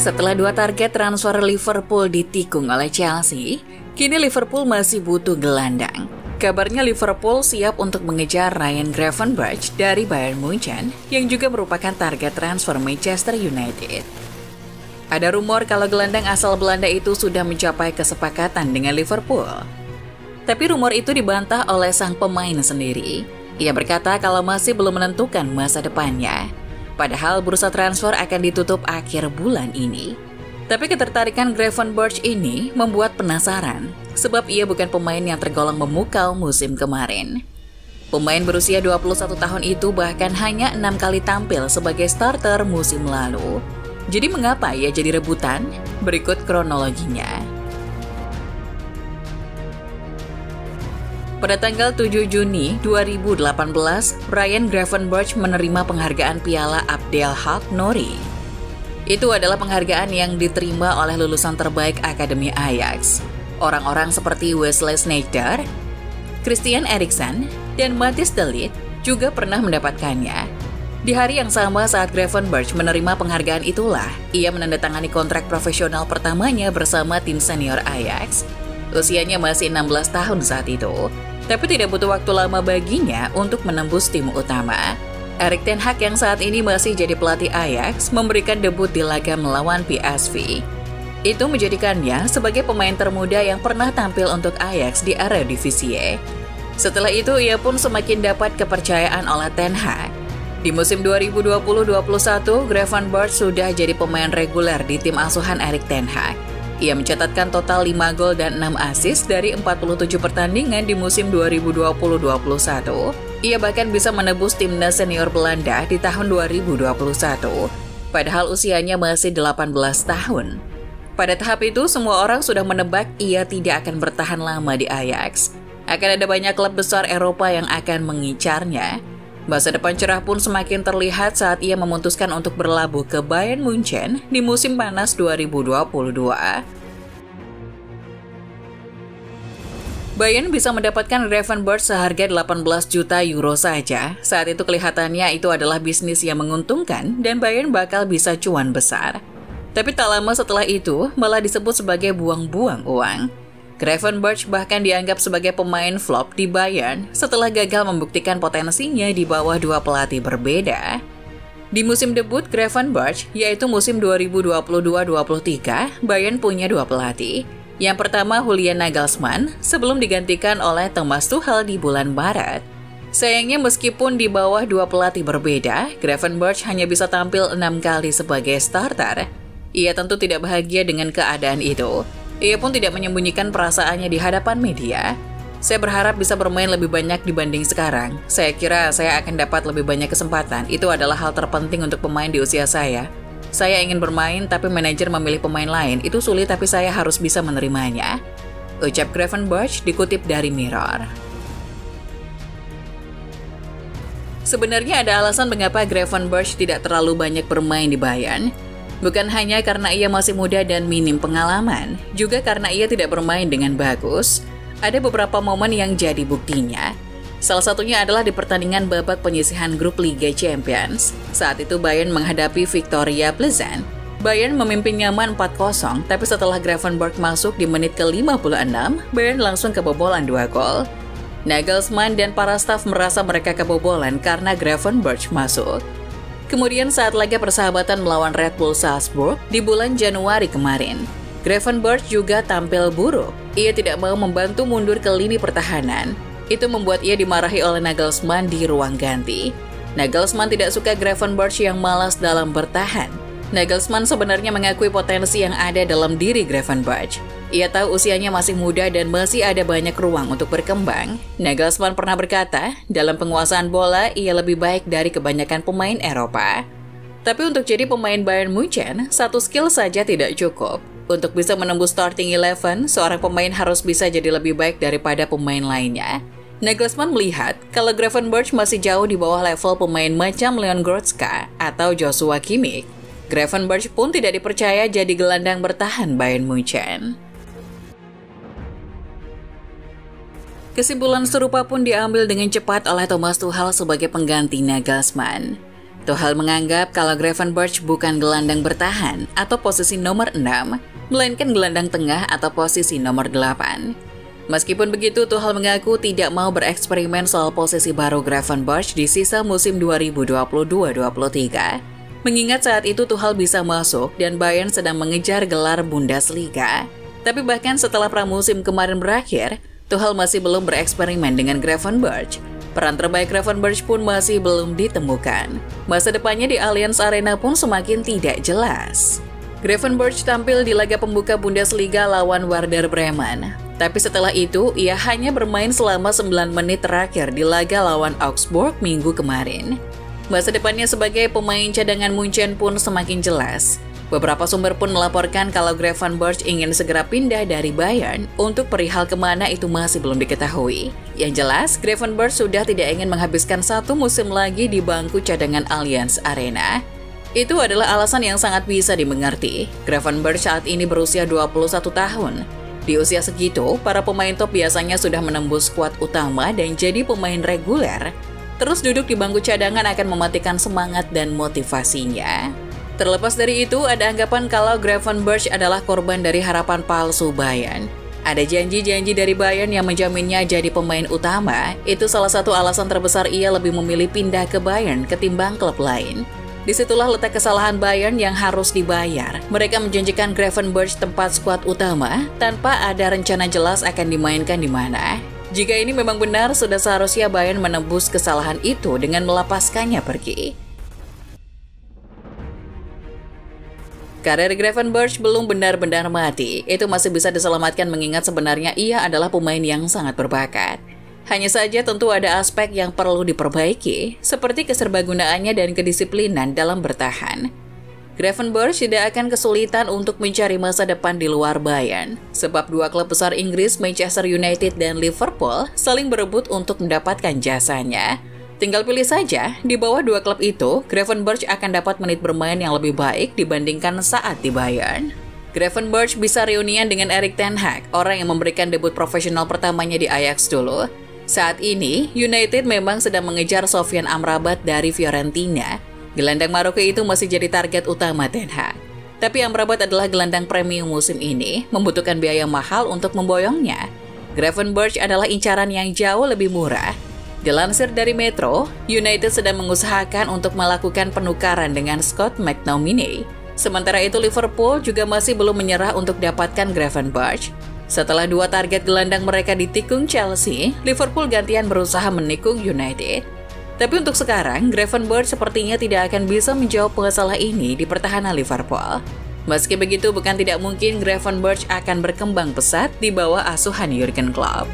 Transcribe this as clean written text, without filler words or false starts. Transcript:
Setelah 2 target transfer Liverpool ditikung oleh Chelsea, kini Liverpool masih butuh gelandang. Kabarnya Liverpool siap untuk mengejar Ryan Gravenberch dari Bayern Munchen yang juga merupakan target transfer Manchester United. Ada rumor kalau gelandang asal Belanda itu sudah mencapai kesepakatan dengan Liverpool. Tapi rumor itu dibantah oleh sang pemain sendiri. Ia berkata kalau masih belum menentukan masa depannya. Padahal bursa transfer akan ditutup akhir bulan ini. Tapi ketertarikan Gravenberch ini membuat penasaran, sebab ia bukan pemain yang tergolong memukau musim kemarin. Pemain berusia 21 tahun itu bahkan hanya 6 kali tampil sebagai starter musim lalu. Jadi mengapa ia jadi rebutan? Berikut kronologinya. Pada tanggal 7 Juni 2018, Ryan Gravenberch menerima penghargaan Piala Abdelhak Nouri. Itu adalah penghargaan yang diterima oleh lulusan terbaik Akademi Ajax. Orang-orang seperti Wesley Sneijder, Christian Eriksen, dan Matthijs de Ligt juga pernah mendapatkannya. Di hari yang sama saat Gravenberch menerima penghargaan itulah, ia menandatangani kontrak profesional pertamanya bersama tim senior Ajax. Usianya masih 16 tahun saat itu, tapi tidak butuh waktu lama baginya untuk menembus tim utama. Erik ten Hag yang saat ini masih jadi pelatih Ajax memberikan debut di laga melawan PSV. Itu menjadikannya sebagai pemain termuda yang pernah tampil untuk Ajax di Eredivisie. Setelah itu ia pun semakin dapat kepercayaan oleh ten Hag. Di musim 2020-21, Gravenberch sudah jadi pemain reguler di tim asuhan Erik ten Hag. Ia mencatatkan total 5 gol dan 6 assist dari 47 pertandingan di musim 2020-21. Ia bahkan bisa menebus timnas senior Belanda di tahun 2021, padahal usianya masih 18 tahun. Pada tahap itu, semua orang sudah menebak ia tidak akan bertahan lama di Ajax. Akan ada banyak klub besar Eropa yang akan mengincarnya. Masa depan cerah pun semakin terlihat saat ia memutuskan untuk berlabuh ke Bayern Munchen di musim panas 2022. Bayern bisa mendapatkan Gravenberch seharga 18 juta euro saja. Saat itu kelihatannya itu adalah bisnis yang menguntungkan dan Bayern bakal bisa cuan besar. Tapi tak lama setelah itu malah disebut sebagai buang-buang uang. Gravenberch bahkan dianggap sebagai pemain flop di Bayern setelah gagal membuktikan potensinya di bawah 2 pelatih berbeda. Di musim debut Gravenberch, yaitu musim 2022-23, Bayern punya 2 pelatih. Yang pertama Julian Nagelsmann sebelum digantikan oleh Thomas Tuchel di bulan Maret. Sayangnya meskipun di bawah 2 pelatih berbeda, Gravenberch hanya bisa tampil 6 kali sebagai starter. Ia tentu tidak bahagia dengan keadaan itu. Ia pun tidak menyembunyikan perasaannya di hadapan media. Saya berharap bisa bermain lebih banyak dibanding sekarang. Saya kira saya akan dapat lebih banyak kesempatan. Itu adalah hal terpenting untuk pemain di usia saya. Saya ingin bermain tapi manajer memilih pemain lain. Itu sulit tapi saya harus bisa menerimanya. Ucap Gravenberch dikutip dari Mirror. Sebenarnya ada alasan mengapa Gravenberch tidak terlalu banyak bermain di Bayern. Bukan hanya karena ia masih muda dan minim pengalaman, juga karena ia tidak bermain dengan bagus. Ada beberapa momen yang jadi buktinya. Salah satunya adalah di pertandingan babak penyisihan grup Liga Champions. Saat itu Bayern menghadapi Victoria Pleasant. Bayern memimpin nyaman 4-0, tapi setelah Gravenberch masuk di menit ke-56, Bayern langsung kebobolan 2 gol. Nagelsmann dan para staf merasa mereka kebobolan karena Gravenberch masuk. Kemudian saat laga persahabatan melawan Red Bull Salzburg di bulan Januari kemarin, Gravenberch juga tampil buruk. Ia tidak mau membantu mundur ke lini pertahanan. Itu membuat ia dimarahi oleh Nagelsmann di ruang ganti. Nagelsmann tidak suka Gravenberch yang malas dalam bertahan. Nagelsmann sebenarnya mengakui potensi yang ada dalam diri Gravenberch. Ia tahu usianya masih muda dan masih ada banyak ruang untuk berkembang. Nagelsmann pernah berkata, dalam penguasaan bola, ia lebih baik dari kebanyakan pemain Eropa. Tapi untuk jadi pemain Bayern Munchen, satu skill saja tidak cukup. Untuk bisa menembus starting 11, seorang pemain harus bisa jadi lebih baik daripada pemain lainnya. Nagelsmann melihat kalau Gravenberch masih jauh di bawah level pemain macam Leon Goretzka atau Joshua Kimmich. Gravenberch pun tidak dipercaya jadi gelandang bertahan Bayern Munchen. Kesimpulan serupa pun diambil dengan cepat oleh Thomas Tuchel sebagai pengganti Nagelsmann. Tuchel menganggap kalau Gravenberch bukan gelandang bertahan atau posisi nomor 6, melainkan gelandang tengah atau posisi nomor 8. Meskipun begitu, Tuchel mengaku tidak mau bereksperimen soal posisi baru Gravenberch di sisa musim 2022-23. Mengingat saat itu Tuchel bisa masuk dan Bayern sedang mengejar gelar Bundesliga. Tapi bahkan setelah pramusim kemarin berakhir, Tuchel masih belum bereksperimen dengan Gravenberch. Peran terbaik Gravenberch pun masih belum ditemukan. Masa depannya di Allianz Arena pun semakin tidak jelas. Gravenberch tampil di laga pembuka Bundesliga lawan Werder Bremen. Tapi setelah itu, ia hanya bermain selama 9 menit terakhir di laga lawan Augsburg minggu kemarin. Masa depannya sebagai pemain cadangan Munchen pun semakin jelas. Beberapa sumber pun melaporkan kalau Gravenberch ingin segera pindah dari Bayern untuk perihal kemana itu masih belum diketahui. Yang jelas, Gravenberch sudah tidak ingin menghabiskan 1 musim lagi di bangku cadangan Allianz Arena. Itu adalah alasan yang sangat bisa dimengerti. Gravenberch saat ini berusia 21 tahun. Di usia segitu, para pemain top biasanya sudah menembus skuad utama dan jadi pemain reguler. Terus duduk di bangku cadangan akan mematikan semangat dan motivasinya. Terlepas dari itu, ada anggapan kalau Gravenberch adalah korban dari harapan palsu Bayern. Ada janji-janji dari Bayern yang menjaminnya jadi pemain utama. Itu salah satu alasan terbesar ia lebih memilih pindah ke Bayern ketimbang klub lain. Disitulah letak kesalahan Bayern yang harus dibayar. Mereka menjanjikan Gravenberch tempat skuad utama tanpa ada rencana jelas akan dimainkan di mana. Jika ini memang benar, sudah seharusnya Bayern menebus kesalahan itu dengan melepaskannya pergi. Karir Gravenberch belum benar-benar mati. Itu masih bisa diselamatkan mengingat sebenarnya ia adalah pemain yang sangat berbakat. Hanya saja tentu ada aspek yang perlu diperbaiki, seperti keserbagunaannya dan kedisiplinan dalam bertahan. Gravenberch tidak akan kesulitan untuk mencari masa depan di luar Bayern, sebab 2 klub besar Inggris, Manchester United dan Liverpool, saling berebut untuk mendapatkan jasanya. Tinggal pilih saja, di bawah 2 klub itu, Gravenberch akan dapat menit bermain yang lebih baik dibandingkan saat di Bayern. Gravenberch bisa reunian dengan Erik ten Hag, orang yang memberikan debut profesional pertamanya di Ajax dulu. Saat ini, United memang sedang mengejar Sofyan Amrabat dari Fiorentina. Gelandang Maroko itu masih jadi target utama Ten Hag. Tapi Amrabat adalah gelandang premium musim ini, membutuhkan biaya mahal untuk memboyongnya. Gravenberch adalah incaran yang jauh lebih murah. Dilansir dari Metro, United sedang mengusahakan untuk melakukan penukaran dengan Scott McTominay. Sementara itu Liverpool juga masih belum menyerah untuk dapatkan Gravenberch. Setelah 2 target gelandang mereka ditikung Chelsea, Liverpool gantian berusaha menikung United. Tapi untuk sekarang, Gravenberch sepertinya tidak akan bisa menjawab masalah ini di pertahanan Liverpool. Meski begitu, bukan tidak mungkin Gravenberch akan berkembang pesat di bawah asuhan Jurgen Klopp.